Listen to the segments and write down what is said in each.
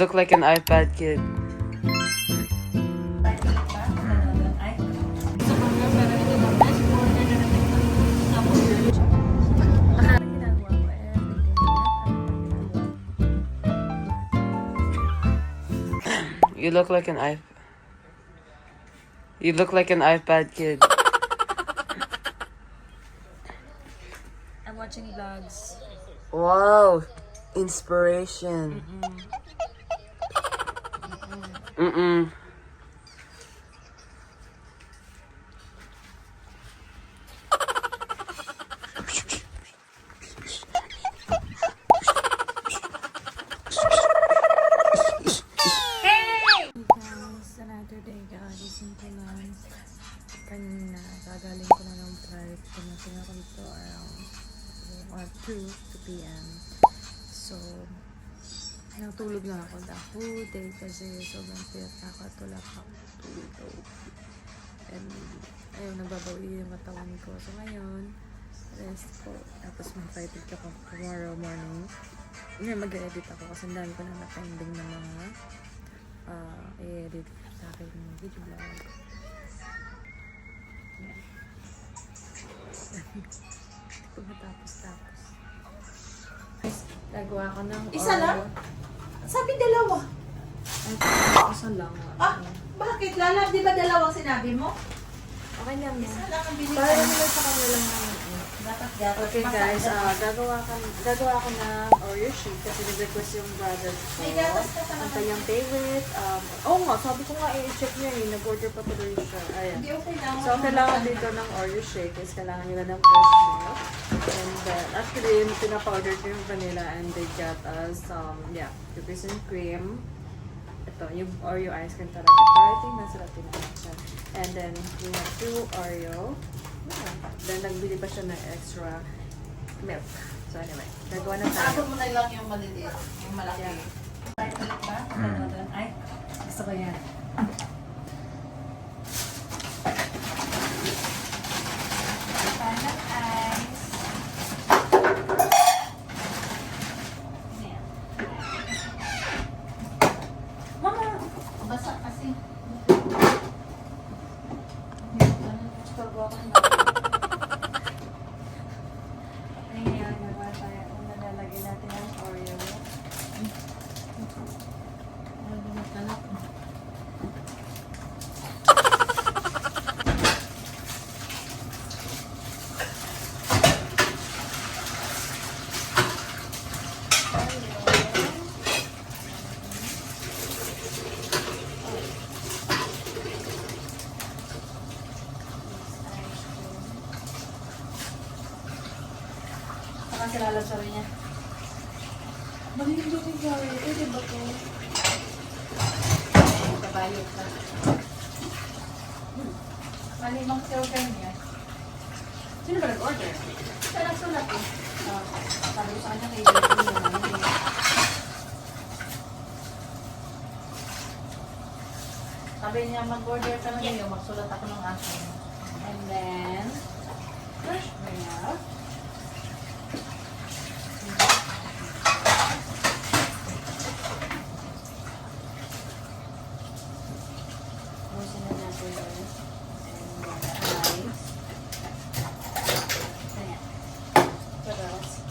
Look like an iPad kid. You look like an iPad. You look like an iPad kid. I'm watching vlogs. Wow, inspiration. Mm-mm. Guys, another day guys. Simple lang. Kanina, gagaling ko na ng park. Tumating ako dito around 2 p.m. So, natulog lang ako the whole day kasi sobrang piyat na ako at wala pa akong tulog. And, ayun, nababawi yung katawan ko. So, ngayon, rest ko. Tapos, mag-fighting ko tomorrow morning. Ngayon, mag-edit ako kasi ang dami ko na na-pending na mga i-edit sa akin yung video vlog. Yan. Hindi ko matapos-tapos. Gagawa ko ng Isa lang? Sabi dalawa. Isa lang. Ah, bakit? Lala, di ba dalawang sinabi mo? Okay lang yan. Isa lang ang binigay. Para naman sa kanila lang naman. Dapat Okay guys, gagawa ko ng Oreo shake kasi nag-request yung brother ko. May gatas ka pa Ang naman. kanyang favorite. Oo nga, sabi ko nga i-check niya eh. Nag-order pa tuloy siya. Ayan. Hindi okay lang. So, ang kailangan dito ng Oreo shake is kailangan nila ng fresh milk. And then, actually, yung pinapa-order ko yung vanilla and they got us cookies and cream. Ito, yung Oreo ice cream talaga. Pero I think nasa Latin siya. And then, we have 2 Oreo. Yeah. Then, nagbili pa siya ng extra milk. So, anyway, nagawa na tayo. Sabi mo na lang yung maliliit. Yung malaki. Yeah. Ay, ulit ba? Ay, Gusto ko yan. paano ice? Ayan. Mama, basa kasi. Ayan, nagawa tayo. Una lalagyan natin ang Oreo. Saka sila sabi niya. Malilim yung gawin. Pwede ba ito? Kabayot ka. Malimang silver niya. Sino ba nag-order? Siya nagsulat eh. Sabi ko sa kanya kay Jerry naman. Sabi niya mag-order ka na niyo, magsulat ako ng akin. And then, fresh milk. Busin na natin yun. And then, rice. Ayan. What else?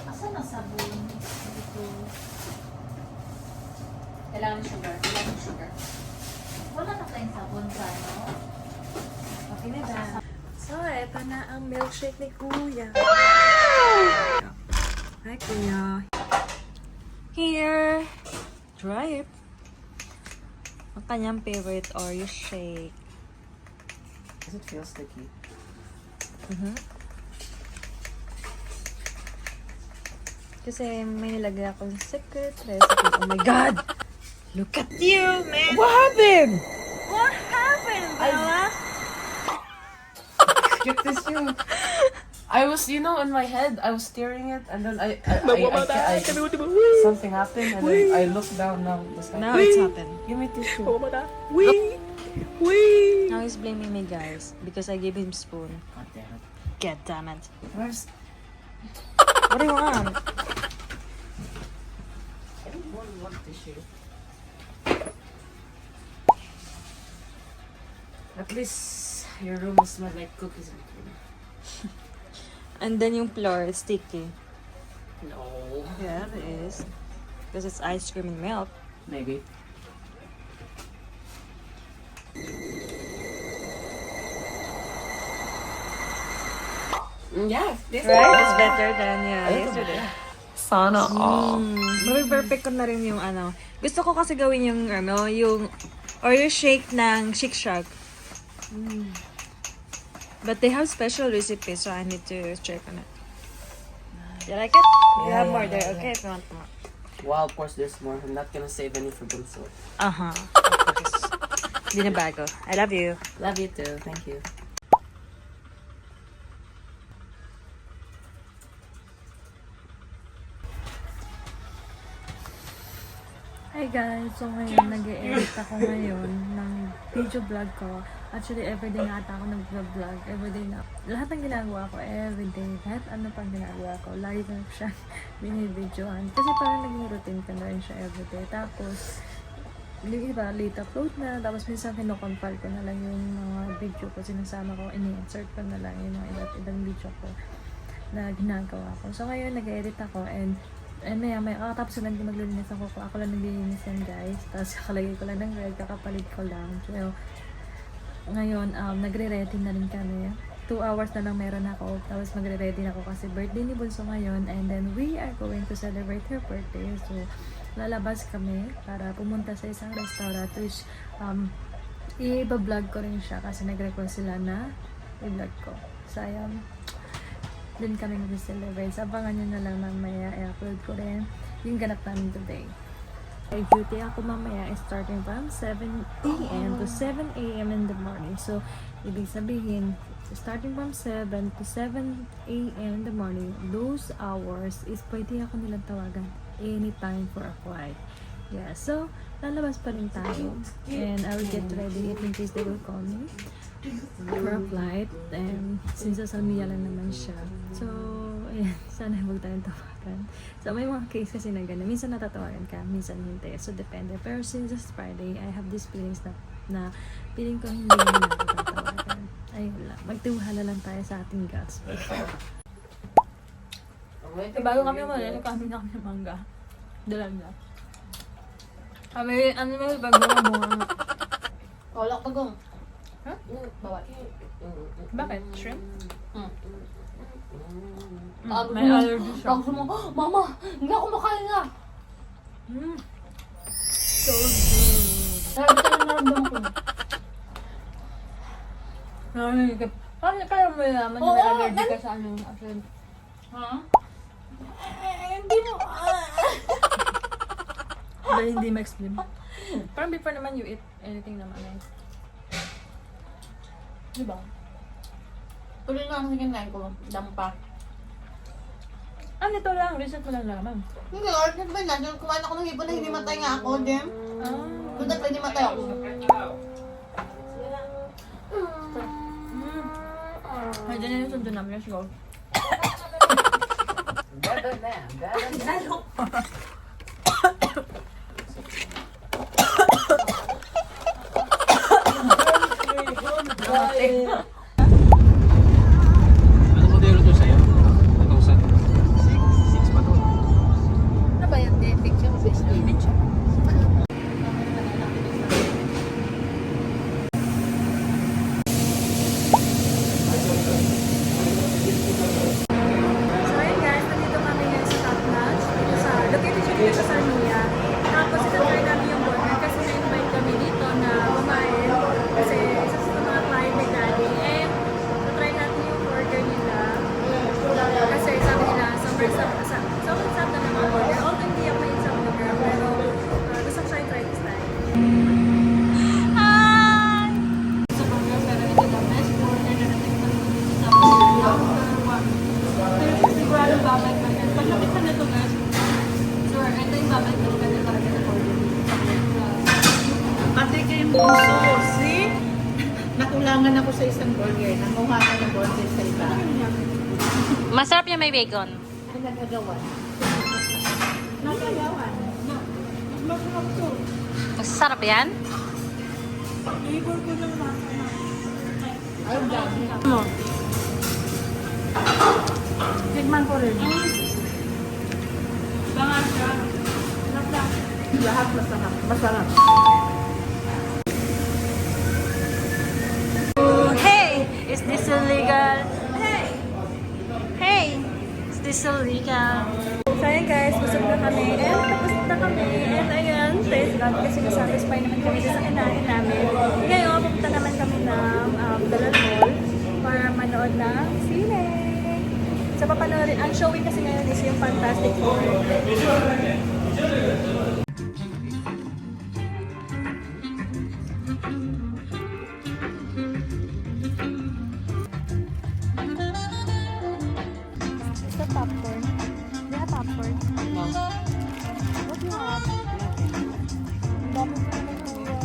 Asan ang sabon? Dito. Kailangan ng sugar. Kailangan ng sugar. Wala na tayong sabon sa ano? Okay na ba? So, eto na ang milkshake ni Kuya. Hi, Kuya. Here. Try it. Ang kanyang favorite Oreo shake. Does it feel sticky? Kasi may nilagay akong secret recipe. Oh my God! Look at you, man! What happened? What happened, Bella? Get this you. I was, in my head, I was staring it, and then something happened, and then I looked down now. Just like, Now it's happened. give me tissue. Wee! Now he's blaming me, guys, because I gave him spoon. God damn it. God damn it. Where's... What do you want? I don't want tissue. At least your room will smell like cookies and cream. And then yung floor is sticky. No. Yeah, it is. Because it's ice cream and milk. Maybe. Yeah, this Right? It's better than yesterday. Sana all. Perfect ko na rin yung ano. Gusto ko kasi gawin yung yung Oreo shake ng Shake Shack. But they have special recipes, so I need to check on it. You like it? You Yeah, have more yeah, there, yeah. okay? If you want more. Wow, of course there's more. I'm not gonna save any for Bunso. Uh-huh. Of course. Binabago. I love you. Love you too. Thank you. Hi guys! So ngayon, nag-edit ako ngayon ng video vlog ko. Actually, everyday na ata ako nag-vlog. Everyday na. Lahat ng ginagawa ko, everyday. Lahat ano pang ginagawa ko. Lagi ko siya binibidyoan. Kasi parang naging routine ko na rin siya everyday. Tapos, yung iba, late upload na. Tapos minsan kinocompile ko na lang yung mga video ko. Sinasama ko, ini-insert ko na lang yung mga iba't ibang video ko na ginagawa ko. So ngayon, nag-edit ako and maya kakatapos lang din maglilinis ako. Ako lang naglilinis yan guys. Tapos kakalagay ko lang ng red, kakapalit ko lang. So, ngayon, nagre-ready na rin kami. 2 hours na lang meron ako. Tapos magre-ready na ako kasi birthday ni Bunso ngayon. And then we are going to celebrate her birthday. So, lalabas kami para pumunta sa isang restaurant. Which, i-vlog ko rin siya kasi nag-request sila na i-vlog ko. So, ayun. Doon kami mag-celebrate. Abangan nyo na lang mamaya. I-upload ko rin yung ganap namin today. My duty ako mamaya is starting from 7 a.m. to 7 a.m. in the morning. So, ibig sabihin, starting from 7 to 7 a.m. in the morning, those hours is pwede ako nilang tawagan anytime for a flight. Yeah, so, lalabas pa rin tayo. And I will get ready in case they will call me for a flight. And since social media lang naman siya. So, ayan, sana huwag tayong tawagan. So, may mga case kasi na gano'n. Minsan natatawagan ka, minsan hindi. So, depende. Pero since it's Friday, I have these feelings na feeling ko hindi naman natin tatawagan. Ayun lang. Magtiwala lang tayo sa ating guts. Bago kami umalis, kami na kami ng mangga. Dalaga. Kami, ano may bunga. Wala ka gong. Huh? Bawal. Bakit? Shrimp? May allergy siya. Pag mo, mama, hindi ako makain nga. So good. Sabi ka lang naramdaman ko. Kaya mo naman na may allergy ka sa ano? Ha? Hindi mo. Dahil hindi ma-explain. Parang before naman you eat anything naman eh. Diba? Tuloy na ang kinain ko. Dampa. Ah, nito lang. Reset mo lang naman. Hindi, order ba na? Yung kumain ako ng hipon na hindi matay nga ako, Jem. Ah. Kung dahil hindi matay ako. Ay, dyan na yung sundo namin. Let's go. Ano modelo to sa'yo? 2006 pa to? Ano ba yung picture? Picture? So ayun guys, nandito kami ngayon sa Top Notch. Dito sa, located siya dito sa Sarnia. Tapos ito-try namin yung burger kasi na-invite kami dito na kumain. Kasi isa sa mga client ni Daddy. sa isang burger. Nanguha ka ng burger sa iba. Masarap yung may bacon. Ang nagagawa. Nagagawa. Masarap to. Masarap yan? Flavor ko ng masa. Ay, ang dami. Ano? Tigman ko rin. Banga siya. Lahat masarap. Masarap. Hey! Is this illegal? Hey! Hey! Is this illegal? So ayan guys, busog na kami. And tapos na kami. And ayan, praise God. Kasi nasatisfy naman kami sa kinain namin. Ngayon, pupunta naman kami ng Dalal Mall para manood ng sine. So papanoorin, ang showing kasi ngayon is yung Fantastic Four. Is the popcorn? Do you have popcorn? No. What do you have? Ang dami ko naman kuya.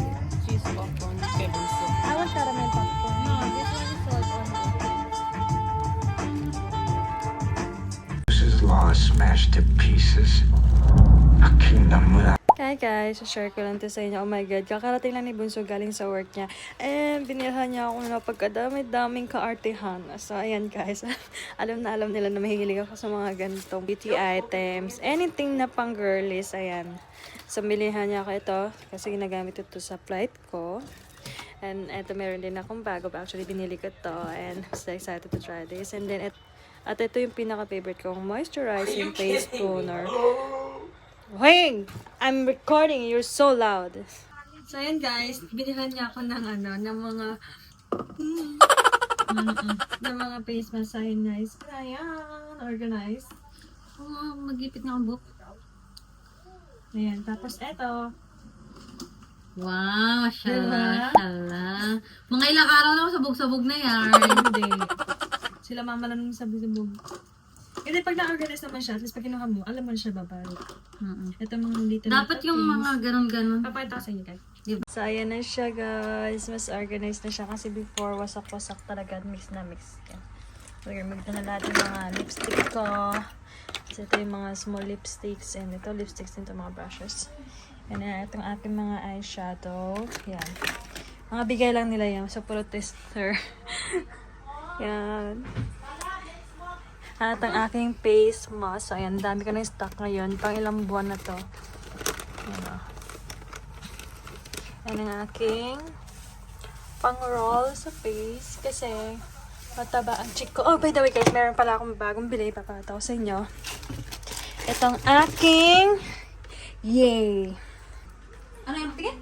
Cheese popcorn, Kevin soup. I want caramel popcorn. No, this one is salt only. His law smashed to pieces. A kingdom without. Hi guys, share ko lang to sa inyo. Oh my god, kakarating lang ni Bunso galing sa work niya. And binilhan niya ako na pagkadami-daming kaartehan. So ayan guys, alam nila na mahilig ako sa mga ganitong beauty items. Anything na pang girlies, ayan. So bilihan niya ako ito kasi ginagamit ito sa flight ko. And eto meron din akong bago. Actually binili ko to and I'm so excited to try this. And then at ito yung pinaka-favorite kong moisturizing face toner. Wait! I'm recording. You're so loud. So, ayan guys. Binilhan niya ako ng ng mga ng mga face mask. Nice. Ayan. Organized. Oh, magipit nga ang book. Ayan. Tapos, eto. Wow, Diba? mashallah. Mga ilang araw na sabog-sabog na yan. Hindi. Sila mama lang sabog-sabog. Hindi, pag na-organize naman siya, at least pag kinuha mo, alam mo na siya babalik. Ito mga little Dapat yung mga ganon-ganon. papakita ko sa inyo guys. So, ayan na siya guys. Mas organized na siya kasi before wasak-wasak talaga. Mix na mix. So, gamit ko na lahat yung mga lipstick ko. So, ito yung mga small lipsticks. And ito, lipsticks din ito, mga brushes. And itong aking mga eyeshadow. Yan. Mga bigay lang nila yan. So, puro tester. Yan. At ang aking face mask. So, ayan, dami ko na yung stock ngayon. Pang ilang buwan na to. Ayan o. Ayan ang aking pang-roll sa face. Kasi mataba ang cheek ko. Oh, by the way guys, meron pala akong bagong bili. Papakita ko sa inyo. Itong aking yay! Ano yung tingin?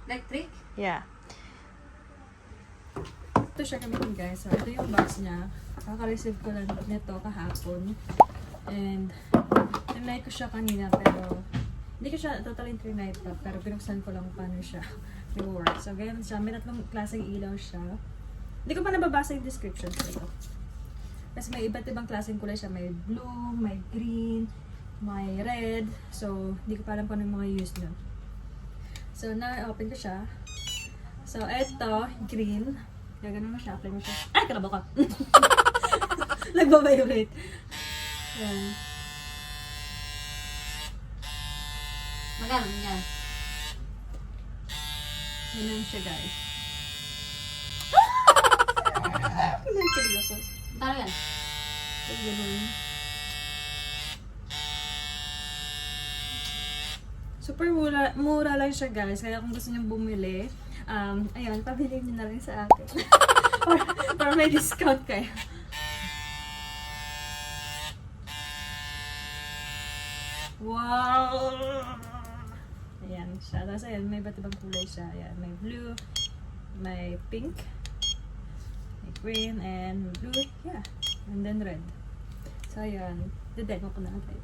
Electric? Yeah. Ito siya gamitin guys. So, ito yung box niya. Kaka-receive ko lang nito kahapon. And, tinry ko siya kanina pero hindi ko siya totally trinay pa. Pero binuksan ko lang paano siya i-work. So, ganyan siya. May tatlong klaseng ilaw siya. Hindi ko pa nababasa yung description nito. Kasi may iba't ibang klaseng kulay siya. May blue, may green, may red. So, hindi ko pa alam kung ano yung mga use nun. So, na-open ko siya. So, eto, green. Gaganon mo siya, apply mo siya. Ay, karabaw ka! Nagbabibrate. Yan. Magano yan? Ganun siya, guys. Nagkilig ako. Taro yan? So, ganun. Super mura lang siya, guys. Kaya kung gusto nyo bumili, ayun, pabili nyo na rin sa akin. para may discount kayo. Wow! Ayan siya. Tapos ayan, may iba't ibang kulay siya. Ayan, may blue, may pink, may green, and blue. Yeah. And then red. So ayan, didemo ko na natin.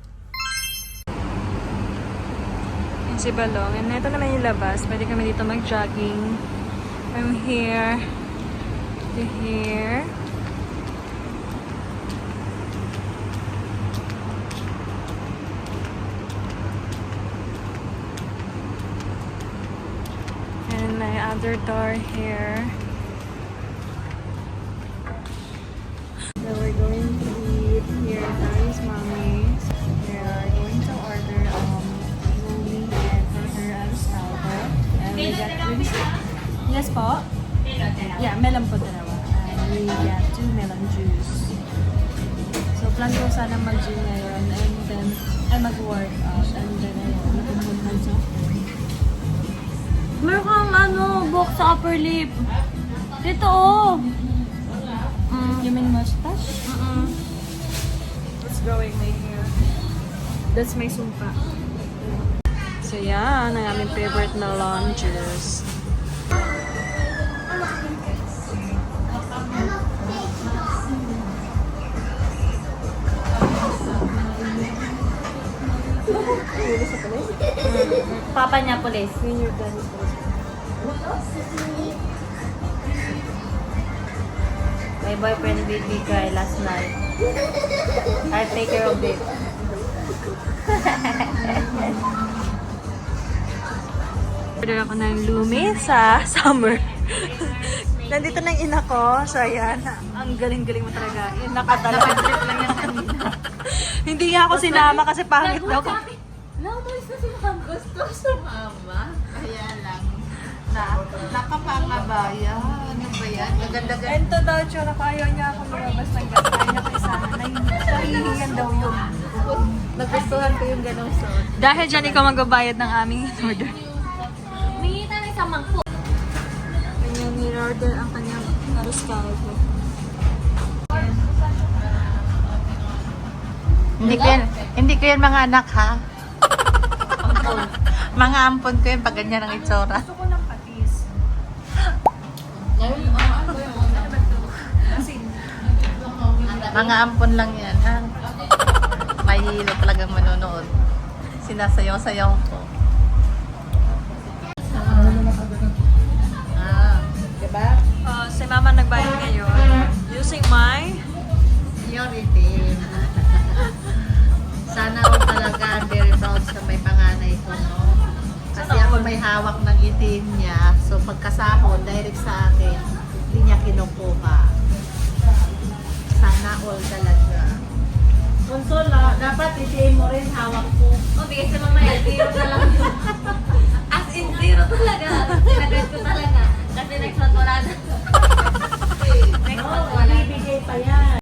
Yan si Balong. And ito naman yung labas. Pwede kami dito mag-jogging. From here to here. And may another door here. So we're going to eat here at Ari's Mommy's. We are going to order Lumi and for her Aristotle. And we got drinks. Yes po? Yeah, melon po dalawa. And we got 2 melon juice. So plan ko sana mag-gym ngayon and then mag-workout and then napupuntan sa meron kang buhok sa upper lip. Dito oh. You mean mustache? It's growing my hair. That's my sumpa. So yan, ang aming favorite melon juice. Papa niya police. Senior daddy police. My boyfriend made me cry last night. I'll take care of it. Order ako ng Lumi sa summer. Nandito na yung ina ko. So, ayan. Ang galing-galing mo talaga. Ina ka talaga. lang yan kanina. Hindi nga ako sinama kasi pangit daw. Naumalis na si Ma'am. Gusto sumama. Kaya lang. Nakapangabaya. Ano ba yan? Maganda-ganda. Ento daw, tsura ko. Ayaw niya ako lumabas ng gas. Ayaw niya ko isa. Nahihiyan daw yun. Nagustuhan ko yung ganong suot. Dahil dyan ikaw magbabayad ng aming order. Humingi tayo sa mangko. Kanyang in-order ang kanyang arroz-caldo. Hindi ko yan mga anak ha. Mga ampon ko yan pag ganyan ang itsura. Gusto ko ng patis. Mga ampon lang yan ha. Mahihilo talagang manonood. Sinasayaw-sayaw ko. Diba? Si mama nagbayad ngayon using my Purity. Sana ako talaga ang very proud sa may panganay ko, no? Kasi ako may hawak ng itim niya. So pagkasahod, direct sa akin, hindi niya kinukuha. Sana all talaga. Konsola, dapat itim mo rin hawak ko. O, bigay sa mamaya, zero na lang yun. As in, zero talaga. Sinagad ko talaga. Kasi next month wala na. Next month wala na. Ibigay pa yan.